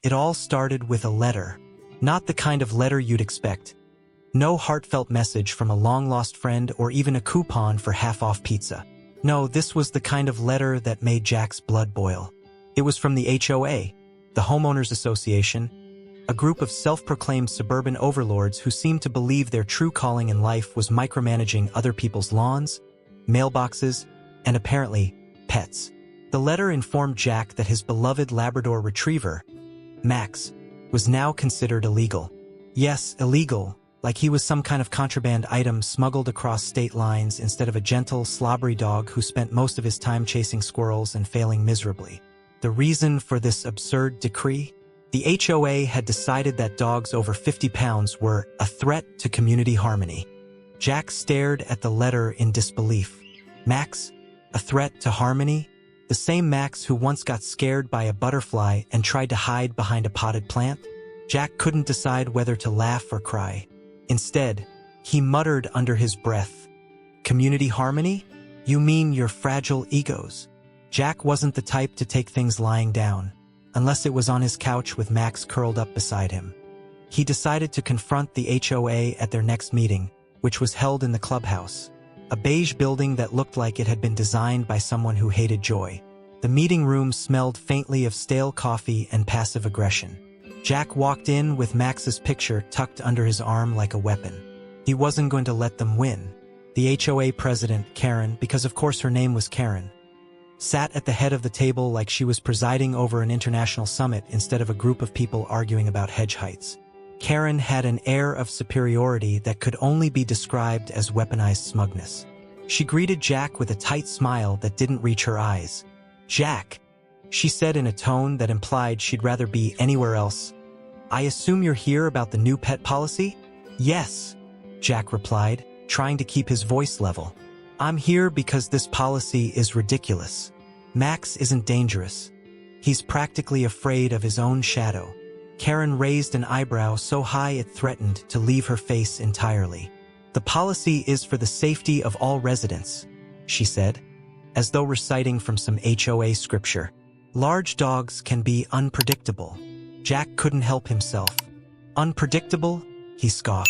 It all started with a letter. Not the kind of letter you'd expect. No heartfelt message from a long-lost friend or even a coupon for half-off pizza. No, this was the kind of letter that made Jack's blood boil. It was from the HOA, the Homeowners Association, a group of self-proclaimed suburban overlords who seemed to believe their true calling in life was micromanaging other people's lawns, mailboxes, and apparently, pets. The letter informed Jack that his beloved Labrador retriever, Max, was now considered illegal. Yes, illegal, like he was some kind of contraband item smuggled across state lines instead of a gentle, slobbery dog who spent most of his time chasing squirrels and failing miserably. The reason for this absurd decree? The HOA had decided that dogs over 50 pounds were a threat to community harmony. Jack stared at the letter in disbelief. Max? A threat to harmony? The same Max who once got scared by a butterfly and tried to hide behind a potted plant? Jack couldn't decide whether to laugh or cry. Instead, he muttered under his breath, "Community harmony? You mean your fragile egos?" Jack wasn't the type to take things lying down, unless it was on his couch with Max curled up beside him. He decided to confront the HOA at their next meeting, which was held in the clubhouse, a beige building that looked like it had been designed by someone who hated joy. The meeting room smelled faintly of stale coffee and passive aggression. Jack walked in with Max's picture tucked under his arm like a weapon. He wasn't going to let them win. The HOA president, Karen, because of course her name was Karen, sat at the head of the table like she was presiding over an international summit instead of a group of people arguing about hedge heights. Karen had an air of superiority that could only be described as weaponized smugness. She greeted Jack with a tight smile that didn't reach her eyes. "Jack," she said in a tone that implied she'd rather be anywhere else, "I assume you're here about the new pet policy?" "Yes," Jack replied, trying to keep his voice level. "I'm here because this policy is ridiculous. Max isn't dangerous. He's practically afraid of his own shadow." Karen raised an eyebrow so high it threatened to leave her face entirely. "The policy is for the safety of all residents," she said, as though reciting from some HOA scripture. "Large dogs can be unpredictable." Jack couldn't help himself. "Unpredictable?" he scoffed.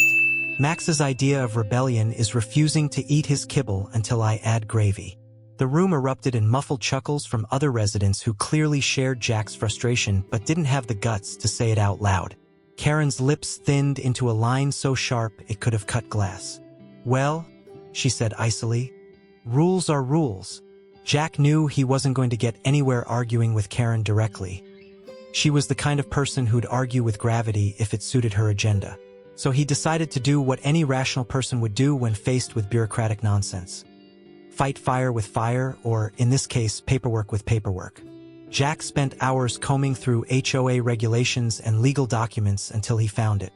"Max's idea of rebellion is refusing to eat his kibble until I add gravy." The room erupted in muffled chuckles from other residents who clearly shared Jack's frustration but didn't have the guts to say it out loud. Karen's lips thinned into a line so sharp it could have cut glass. "Well," she said icily, "rules are rules." Jack knew he wasn't going to get anywhere arguing with Karen directly. She was the kind of person who'd argue with gravity if it suited her agenda. So he decided to do what any rational person would do when faced with bureaucratic nonsense. Fight fire with fire, or, in this case, paperwork with paperwork. Jack spent hours combing through HOA regulations and legal documents until he found it.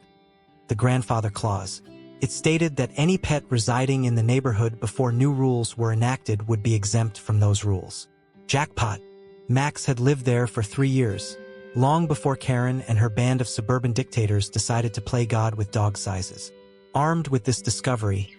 The grandfather clause. It stated that any pet residing in the neighborhood before new rules were enacted would be exempt from those rules. Jackpot. Max had lived there for 3 years, long before Karen and her band of suburban dictators decided to play God with dog sizes. Armed with this discovery,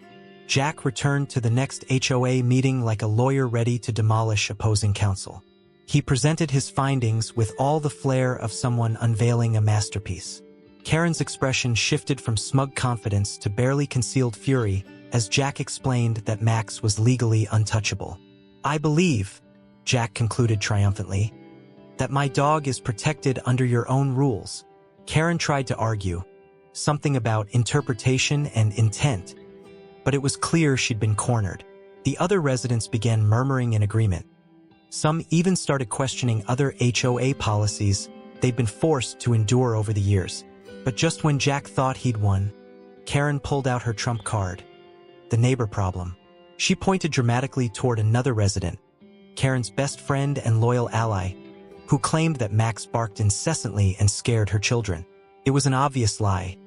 Jack returned to the next HOA meeting like a lawyer ready to demolish opposing counsel. He presented his findings with all the flair of someone unveiling a masterpiece. Karen's expression shifted from smug confidence to barely concealed fury as Jack explained that Max was legally untouchable. "I believe," Jack concluded triumphantly, "that my dog is protected under your own rules." Karen tried to argue, something about interpretation and intent, but it was clear she'd been cornered. The other residents began murmuring in agreement. Some even started questioning other HOA policies they'd been forced to endure over the years. But just when Jack thought he'd won, Karen pulled out her trump card, the neighbor problem. She pointed dramatically toward another resident, Karen's best friend and loyal ally, who claimed that Max barked incessantly and scared her children. It was an obvious lie.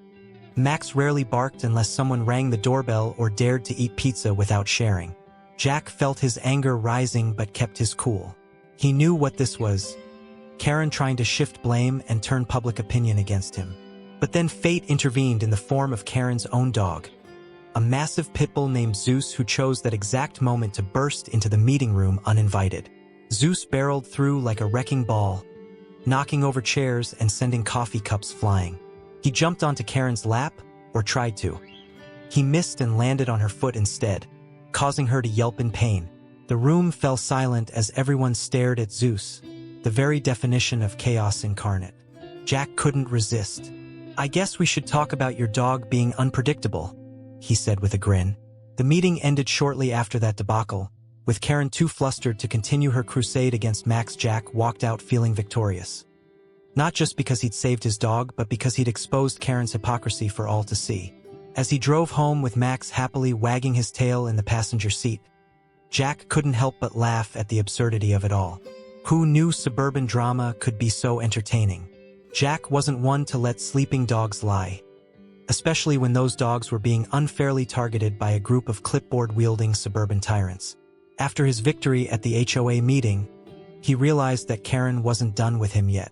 Max rarely barked unless someone rang the doorbell or dared to eat pizza without sharing. Jack felt his anger rising but kept his cool. He knew what this was, Karen trying to shift blame and turn public opinion against him. But then fate intervened in the form of Karen's own dog, a massive pit bull named Zeus who chose that exact moment to burst into the meeting room uninvited. Zeus barreled through like a wrecking ball, knocking over chairs and sending coffee cups flying. He jumped onto Karen's lap, or tried to. He missed and landed on her foot instead, causing her to yelp in pain. The room fell silent as everyone stared at Zeus, the very definition of chaos incarnate. Jack couldn't resist. "I guess we should talk about your dog being unpredictable," he said with a grin. The meeting ended shortly after that debacle. With Karen too flustered to continue her crusade against Max, Jack walked out feeling victorious. Not just because he'd saved his dog, but because he'd exposed Karen's hypocrisy for all to see. As he drove home with Max happily wagging his tail in the passenger seat, Jack couldn't help but laugh at the absurdity of it all. Who knew suburban drama could be so entertaining? Jack wasn't one to let sleeping dogs lie, especially when those dogs were being unfairly targeted by a group of clipboard-wielding suburban tyrants. After his victory at the HOA meeting, he realized that Karen wasn't done with him yet.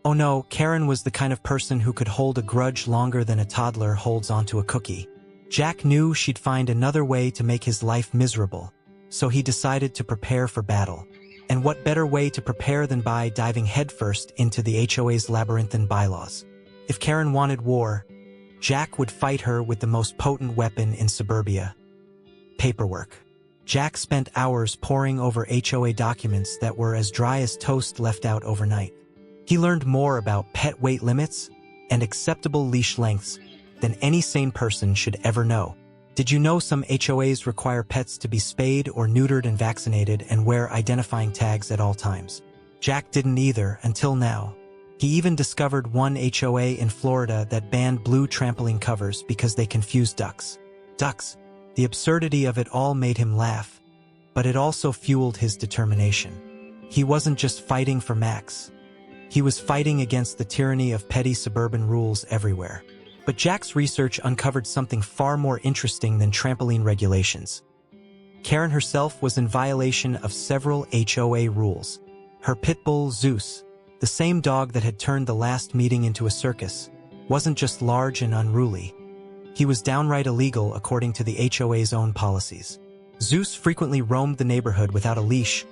Oh no, Karen was the kind of person who could hold a grudge longer than a toddler holds onto a cookie. Jack knew she'd find another way to make his life miserable, so he decided to prepare for battle. And what better way to prepare than by diving headfirst into the HOA's labyrinthine bylaws? If Karen wanted war, Jack would fight her with the most potent weapon in suburbia: paperwork. Jack spent hours poring over HOA documents that were as dry as toast left out overnight. He learned more about pet weight limits and acceptable leash lengths than any sane person should ever know. Did you know some HOAs require pets to be spayed or neutered and vaccinated and wear identifying tags at all times? Jack didn't either until now. He even discovered one HOA in Florida that banned blue trampoline covers because they confused ducks. Ducks. The absurdity of it all made him laugh, but it also fueled his determination. He wasn't just fighting for Max. He was fighting against the tyranny of petty suburban rules everywhere. But Jack's research uncovered something far more interesting than trampoline regulations. Karen herself was in violation of several HOA rules. Her pit bull, Zeus, the same dog that had turned the last meeting into a circus, wasn't just large and unruly. He was downright illegal according to the HOA's own policies. Zeus frequently roamed the neighborhood without a leash,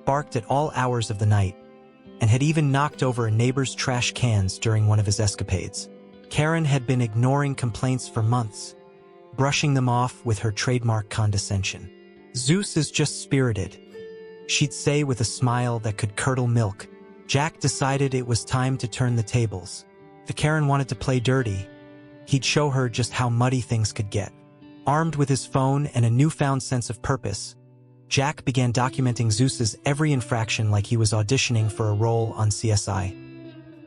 barked at all hours of the night, and had even knocked over a neighbor's trash cans during one of his escapades. Karen had been ignoring complaints for months, brushing them off with her trademark condescension. "Zeus is just spirited," she'd say with a smile that could curdle milk. Jack decided it was time to turn the tables. If Karen wanted to play dirty, he'd show her just how muddy things could get. Armed with his phone and a newfound sense of purpose, Jack began documenting Zeus's every infraction like he was auditioning for a role on CSI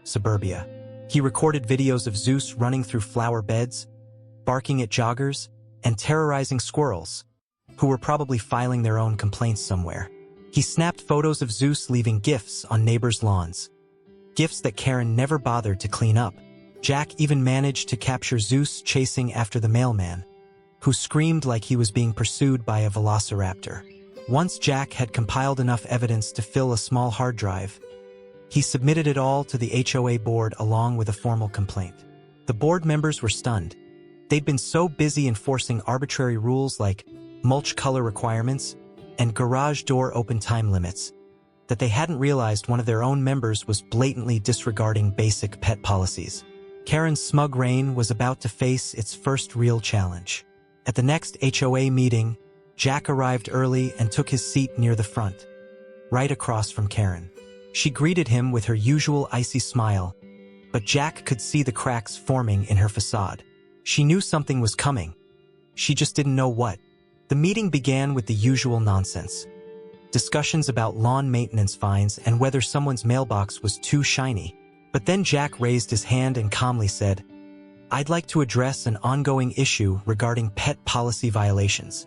Suburbia. He recorded videos of Zeus running through flower beds, barking at joggers, and terrorizing squirrels, who were probably filing their own complaints somewhere. He snapped photos of Zeus leaving gifts on neighbors' lawns, gifts that Karen never bothered to clean up. Jack even managed to capture Zeus chasing after the mailman, who screamed like he was being pursued by a velociraptor. Once Jack had compiled enough evidence to fill a small hard drive, he submitted it all to the HOA board along with a formal complaint. The board members were stunned. They'd been so busy enforcing arbitrary rules like mulch color requirements and garage door open time limits that they hadn't realized one of their own members was blatantly disregarding basic pet policies. Karen's smug reign was about to face its first real challenge. At the next HOA meeting, Jack arrived early and took his seat near the front, right across from Karen. She greeted him with her usual icy smile, but Jack could see the cracks forming in her facade. She knew something was coming. She just didn't know what. The meeting began with the usual nonsense. Discussions about lawn maintenance fines and whether someone's mailbox was too shiny. But then Jack raised his hand and calmly said, "I'd like to address an ongoing issue regarding pet policy violations."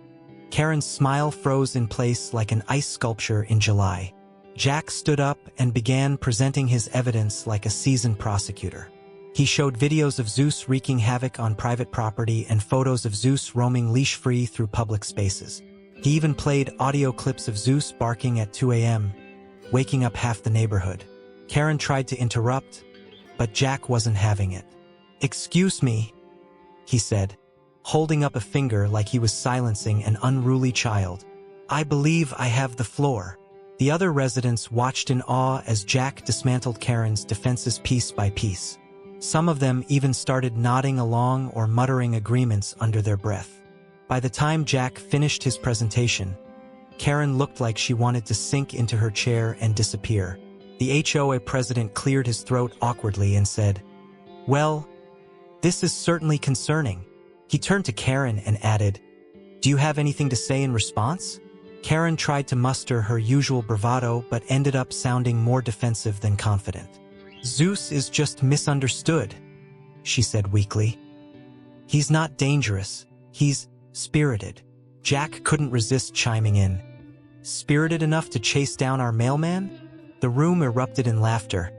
Karen's smile froze in place like an ice sculpture in July. Jack stood up and began presenting his evidence like a seasoned prosecutor. He showed videos of Zeus wreaking havoc on private property and photos of Zeus roaming leash-free through public spaces. He even played audio clips of Zeus barking at 2 a.m., waking up half the neighborhood. Karen tried to interrupt, but Jack wasn't having it. "Excuse me," he said, holding up a finger like he was silencing an unruly child. "I believe I have the floor." The other residents watched in awe as Jack dismantled Karen's defenses piece by piece. Some of them even started nodding along or muttering agreements under their breath. By the time Jack finished his presentation, Karen looked like she wanted to sink into her chair and disappear. The HOA president cleared his throat awkwardly and said, "Well, this is certainly concerning." He turned to Karen and added, "Do you have anything to say in response?" Karen tried to muster her usual bravado but ended up sounding more defensive than confident. "Zeus is just misunderstood," she said weakly. "He's not dangerous, he's spirited." Jack couldn't resist chiming in. "Spirited enough to chase down our mailman?" The room erupted in laughter,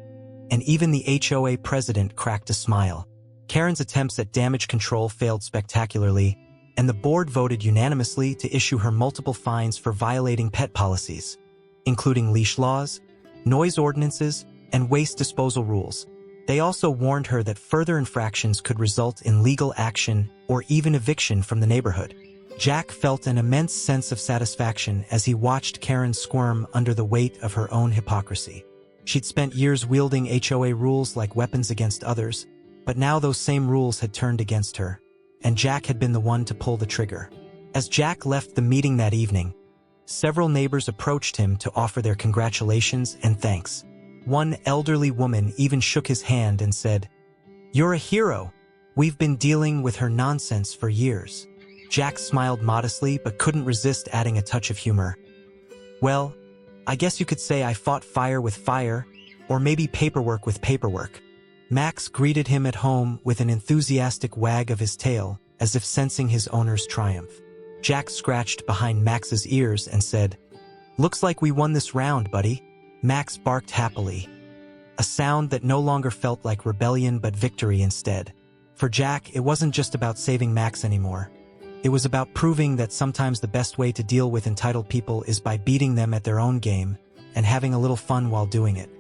and even the HOA president cracked a smile. Karen's attempts at damage control failed spectacularly, and the board voted unanimously to issue her multiple fines for violating pet policies, including leash laws, noise ordinances, and waste disposal rules. They also warned her that further infractions could result in legal action or even eviction from the neighborhood. Jack felt an immense sense of satisfaction as he watched Karen squirm under the weight of her own hypocrisy. She'd spent years wielding HOA rules like weapons against others, but now those same rules had turned against her, and Jack had been the one to pull the trigger. As Jack left the meeting that evening, several neighbors approached him to offer their congratulations and thanks. One elderly woman even shook his hand and said, "You're a hero. We've been dealing with her nonsense for years." Jack smiled modestly but couldn't resist adding a touch of humor. "Well, I guess you could say I fought fire with fire, or maybe paperwork with paperwork." Max greeted him at home with an enthusiastic wag of his tail, as if sensing his owner's triumph. Jack scratched behind Max's ears and said, "Looks like we won this round, buddy." Max barked happily, a sound that no longer felt like rebellion but victory instead. For Jack, it wasn't just about saving Max anymore. It was about proving that sometimes the best way to deal with entitled people is by beating them at their own game and having a little fun while doing it.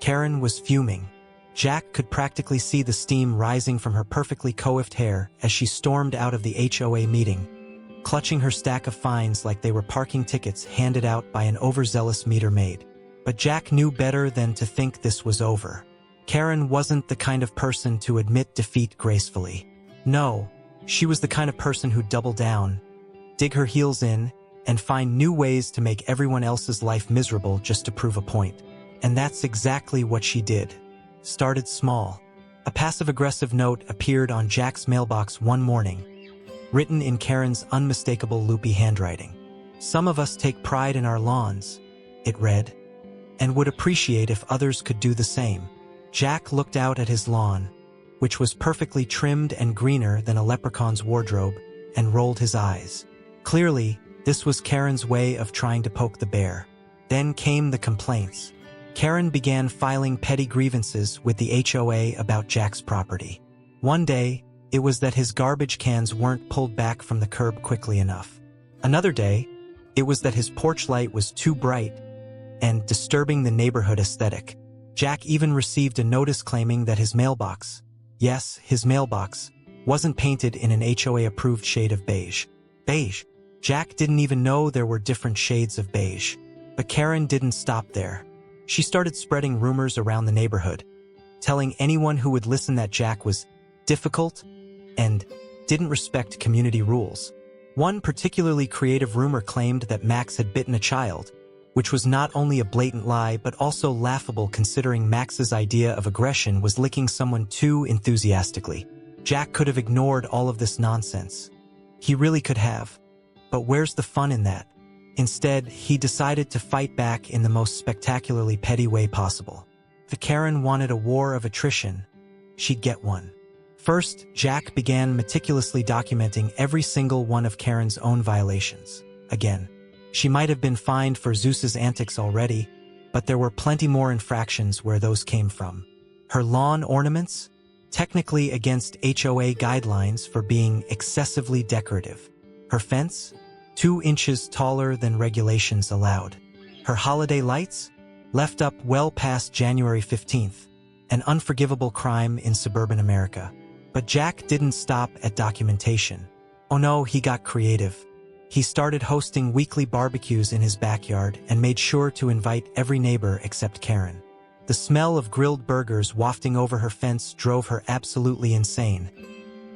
Karen was fuming. Jack could practically see the steam rising from her perfectly coiffed hair as she stormed out of the HOA meeting, clutching her stack of fines like they were parking tickets handed out by an overzealous meter maid. But Jack knew better than to think this was over. Karen wasn't the kind of person to admit defeat gracefully. No, she was the kind of person who'd double down, dig her heels in, and find new ways to make everyone else's life miserable just to prove a point. And that's exactly what she did. Started small. A passive-aggressive note appeared on Jack's mailbox one morning, written in Karen's unmistakable loopy handwriting. "Some of us take pride in our lawns," it read, "and would appreciate if others could do the same." Jack looked out at his lawn, which was perfectly trimmed and greener than a leprechaun's wardrobe, and rolled his eyes. Clearly, this was Karen's way of trying to poke the bear. Then came the complaints. Karen began filing petty grievances with the HOA about Jack's property. One day, it was that his garbage cans weren't pulled back from the curb quickly enough. Another day, it was that his porch light was too bright and disturbing the neighborhood aesthetic. Jack even received a notice claiming that his mailbox, yes, his mailbox, wasn't painted in an HOA-approved shade of beige. Beige. Jack didn't even know there were different shades of beige. But Karen didn't stop there. She started spreading rumors around the neighborhood, telling anyone who would listen that Jack was difficult and didn't respect community rules. One particularly creative rumor claimed that Max had bitten a child, which was not only a blatant lie but also laughable considering Max's idea of aggression was licking someone too enthusiastically. Jack could have ignored all of this nonsense. He really could have. But where's the fun in that? Instead, he decided to fight back in the most spectacularly petty way possible. If Karen wanted a war of attrition, she'd get one. First, Jack began meticulously documenting every single one of Karen's own violations. Again, she might have been fined for Zeus's antics already, but there were plenty more infractions where those came from. Her lawn ornaments? Technically against HOA guidelines for being excessively decorative. Her fence? 2 inches taller than regulations allowed. Her holiday lights? Left up well past January 15th, an unforgivable crime in suburban America. But Jack didn't stop at documentation. Oh no, he got creative. He started hosting weekly barbecues in his backyard and made sure to invite every neighbor except Karen. The smell of grilled burgers wafting over her fence drove her absolutely insane,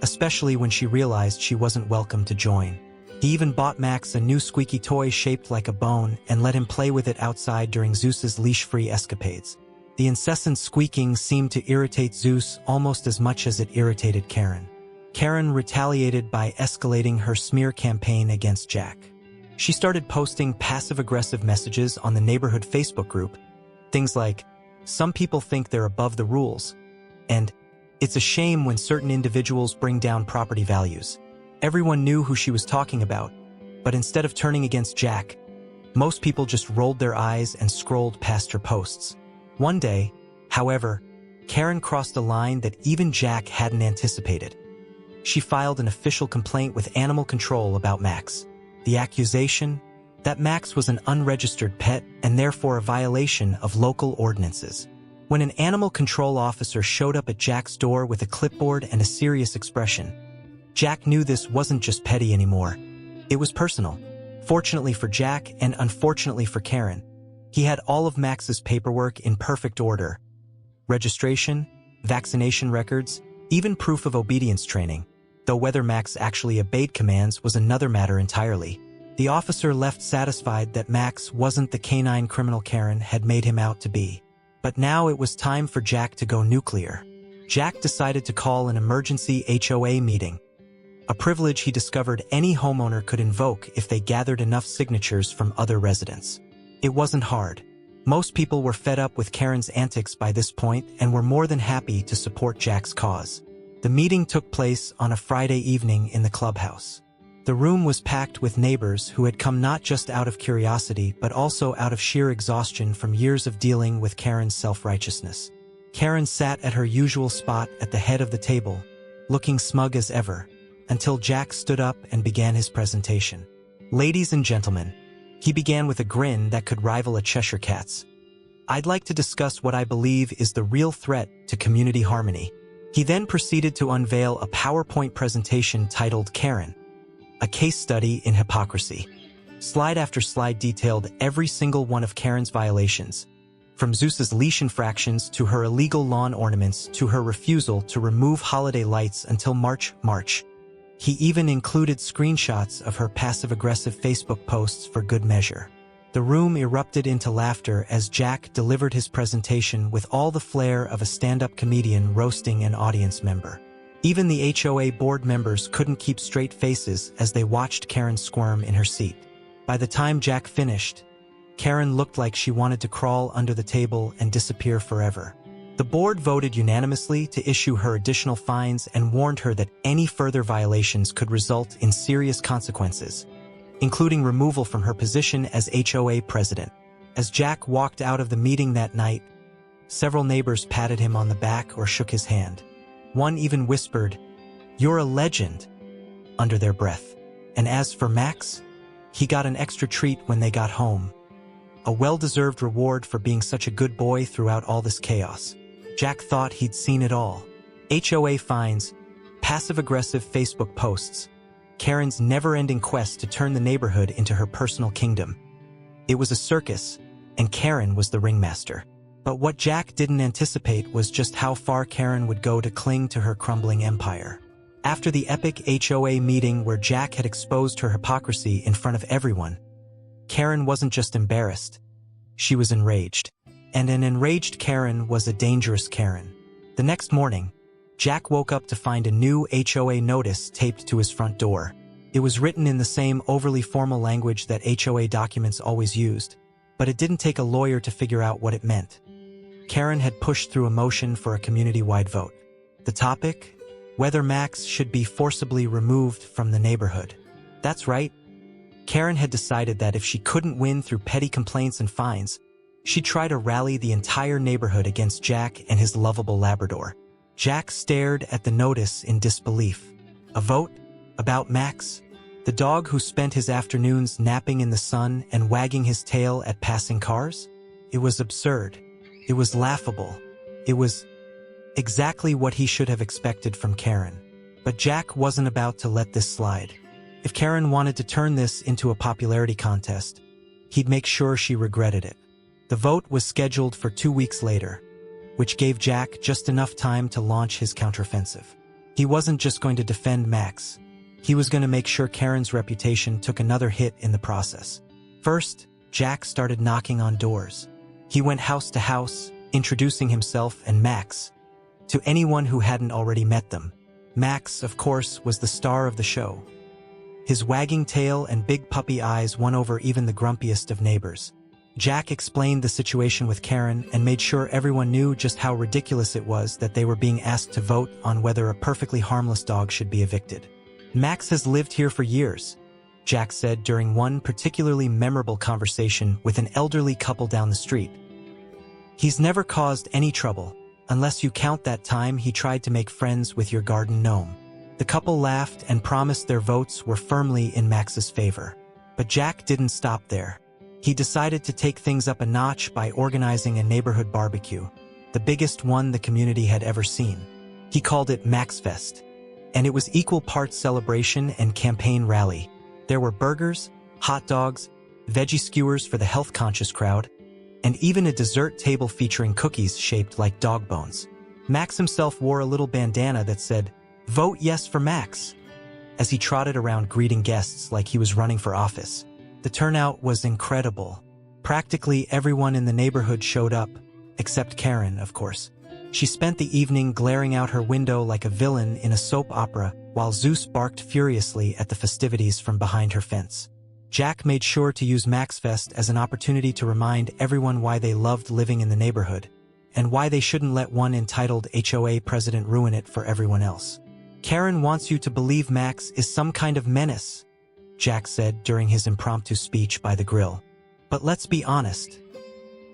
especially when she realized she wasn't welcome to join. He even bought Max a new squeaky toy shaped like a bone and let him play with it outside during Zeus's leash-free escapades. The incessant squeaking seemed to irritate Zeus almost as much as it irritated Karen. Karen retaliated by escalating her smear campaign against Jack. She started posting passive-aggressive messages on the neighborhood Facebook group, things like, "Some people think they're above the rules," and "It's a shame when certain individuals bring down property values." Everyone knew who she was talking about, but instead of turning against Jack, most people just rolled their eyes and scrolled past her posts. One day, however, Karen crossed a line that even Jack hadn't anticipated. She filed an official complaint with animal control about Max. The accusation? That Max was an unregistered pet and therefore a violation of local ordinances. When an animal control officer showed up at Jack's door with a clipboard and a serious expression, Jack knew this wasn't just petty anymore. It was personal. Fortunately for Jack and unfortunately for Karen, he had all of Max's paperwork in perfect order. Registration, vaccination records, even proof of obedience training, though whether Max actually obeyed commands was another matter entirely. The officer left satisfied that Max wasn't the canine criminal Karen had made him out to be. But now it was time for Jack to go nuclear. Jack decided to call an emergency HOA meeting, a privilege he discovered any homeowner could invoke if they gathered enough signatures from other residents. It wasn't hard. Most people were fed up with Karen's antics by this point and were more than happy to support Jack's cause. The meeting took place on a Friday evening in the clubhouse. The room was packed with neighbors who had come not just out of curiosity but also out of sheer exhaustion from years of dealing with Karen's self-righteousness. Karen sat at her usual spot at the head of the table, looking smug as ever, until Jack stood up and began his presentation. "Ladies and gentlemen," he began with a grin that could rival a Cheshire Cat's, "I'd like to discuss what I believe is the real threat to community harmony." He then proceeded to unveil a PowerPoint presentation titled Karen, a case study in hypocrisy. Slide after slide detailed every single one of Karen's violations, from Zeus's leash infractions to her illegal lawn ornaments to her refusal to remove holiday lights until March. He even included screenshots of her passive-aggressive Facebook posts for good measure. The room erupted into laughter as Jack delivered his presentation with all the flair of a stand-up comedian roasting an audience member. Even the HOA board members couldn't keep straight faces as they watched Karen squirm in her seat. By the time Jack finished, Karen looked like she wanted to crawl under the table and disappear forever. The board voted unanimously to issue her additional fines and warned her that any further violations could result in serious consequences, including removal from her position as HOA president. As Jack walked out of the meeting that night, several neighbors patted him on the back or shook his hand. One even whispered, "You're a legend," under their breath. And as for Max, he got an extra treat when they got home, a well-deserved reward for being such a good boy throughout all this chaos. Jack thought he'd seen it all. HOA fines, passive-aggressive Facebook posts, Karen's never-ending quest to turn the neighborhood into her personal kingdom. It was a circus, and Karen was the ringmaster. But what Jack didn't anticipate was just how far Karen would go to cling to her crumbling empire. After the epic HOA meeting where Jack had exposed her hypocrisy in front of everyone, Karen wasn't just embarrassed. She was enraged. And an enraged Karen was a dangerous Karen. The next morning, Jack woke up to find a new HOA notice taped to his front door. It was written in the same overly formal language that HOA documents always used, but it didn't take a lawyer to figure out what it meant. Karen had pushed through a motion for a community-wide vote. The topic? Whether Max should be forcibly removed from the neighborhood. That's right. Karen had decided that if she couldn't win through petty complaints and fines, she'd try to rally the entire neighborhood against Jack and his lovable Labrador. Jack stared at the notice in disbelief. A vote? About Max? The dog who spent his afternoons napping in the sun and wagging his tail at passing cars? It was absurd. It was laughable. It was exactly what he should have expected from Karen. But Jack wasn't about to let this slide. If Karen wanted to turn this into a popularity contest, he'd make sure she regretted it. The vote was scheduled for 2 weeks later, which gave Jack just enough time to launch his counteroffensive. He wasn't just going to defend Max. He was going to make sure Karen's reputation took another hit in the process. First, Jack started knocking on doors. He went house to house, introducing himself and Max to anyone who hadn't already met them. Max, of course, was the star of the show. His wagging tail and big puppy eyes won over even the grumpiest of neighbors. Jack explained the situation with Karen and made sure everyone knew just how ridiculous it was that they were being asked to vote on whether a perfectly harmless dog should be evicted. Max has lived here for years, Jack said during one particularly memorable conversation with an elderly couple down the street. He's never caused any trouble, unless you count that time he tried to make friends with your garden gnome. The couple laughed and promised their votes were firmly in Max's favor. But Jack didn't stop there. He decided to take things up a notch by organizing a neighborhood barbecue, the biggest one the community had ever seen. He called it MaxFest, and it was equal parts celebration and campaign rally. There were burgers, hot dogs, veggie skewers for the health-conscious crowd, and even a dessert table featuring cookies shaped like dog bones. Max himself wore a little bandana that said, "Vote yes for Max," as he trotted around greeting guests like he was running for office. The turnout was incredible. Practically everyone in the neighborhood showed up, except Karen, of course. She spent the evening glaring out her window like a villain in a soap opera while Zeus barked furiously at the festivities from behind her fence. Jack made sure to use MaxFest as an opportunity to remind everyone why they loved living in the neighborhood, and why they shouldn't let one entitled HOA president ruin it for everyone else. "Karen wants you to believe Max is some kind of menace," Jack said during his impromptu speech by the grill. "But let's be honest.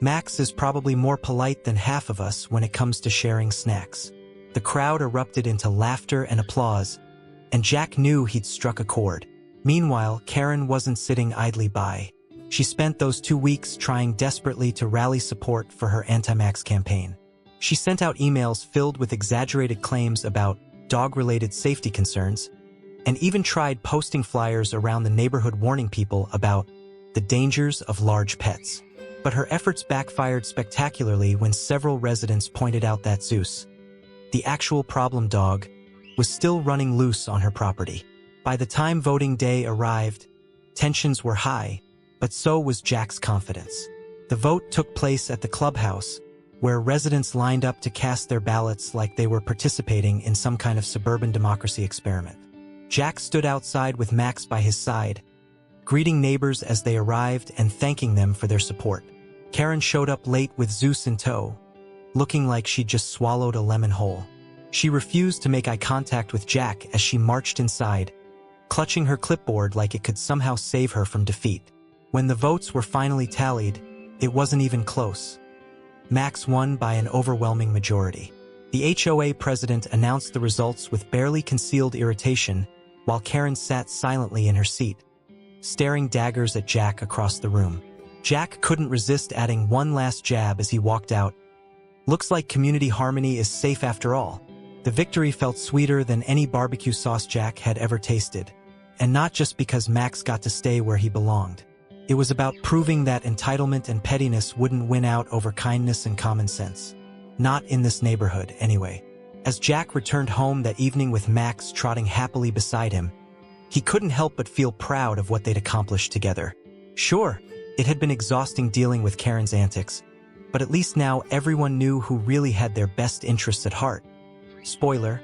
Max is probably more polite than half of us when it comes to sharing snacks." The crowd erupted into laughter and applause, and Jack knew he'd struck a chord. Meanwhile, Karen wasn't sitting idly by. She spent those 2 weeks trying desperately to rally support for her anti-Max campaign. She sent out emails filled with exaggerated claims about dog-related safety concerns, and even tried posting flyers around the neighborhood warning people about the dangers of large pets. But her efforts backfired spectacularly when several residents pointed out that Zeus, the actual problem dog, was still running loose on her property. By the time voting day arrived, tensions were high, but so was Jack's confidence. The vote took place at the clubhouse, where residents lined up to cast their ballots like they were participating in some kind of suburban democracy experiment. Jack stood outside with Max by his side, greeting neighbors as they arrived and thanking them for their support. Karen showed up late with Zeus in tow, looking like she'd just swallowed a lemon whole. She refused to make eye contact with Jack as she marched inside, clutching her clipboard like it could somehow save her from defeat. When the votes were finally tallied, it wasn't even close. Max won by an overwhelming majority. The HOA president announced the results with barely concealed irritation, while Karen sat silently in her seat, staring daggers at Jack across the room. Jack couldn't resist adding one last jab as he walked out. "Looks like community harmony is safe after all." The victory felt sweeter than any barbecue sauce Jack had ever tasted, and not just because Max got to stay where he belonged. It was about proving that entitlement and pettiness wouldn't win out over kindness and common sense. Not in this neighborhood, anyway. As Jack returned home that evening with Max trotting happily beside him, he couldn't help but feel proud of what they'd accomplished together. Sure, it had been exhausting dealing with Karen's antics, but at least now everyone knew who really had their best interests at heart. Spoiler,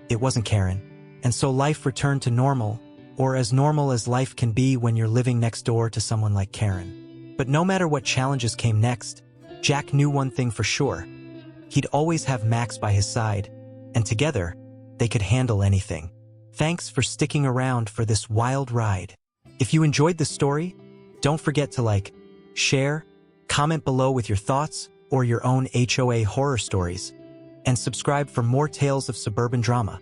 it wasn't Karen. And so life returned to normal, or as normal as life can be when you're living next door to someone like Karen. But no matter what challenges came next, Jack knew one thing for sure. He'd always have Max by his side, and together, they could handle anything. Thanks for sticking around for this wild ride. If you enjoyed the story, don't forget to like, share, comment below with your thoughts or your own HOA horror stories, and subscribe for more tales of suburban drama.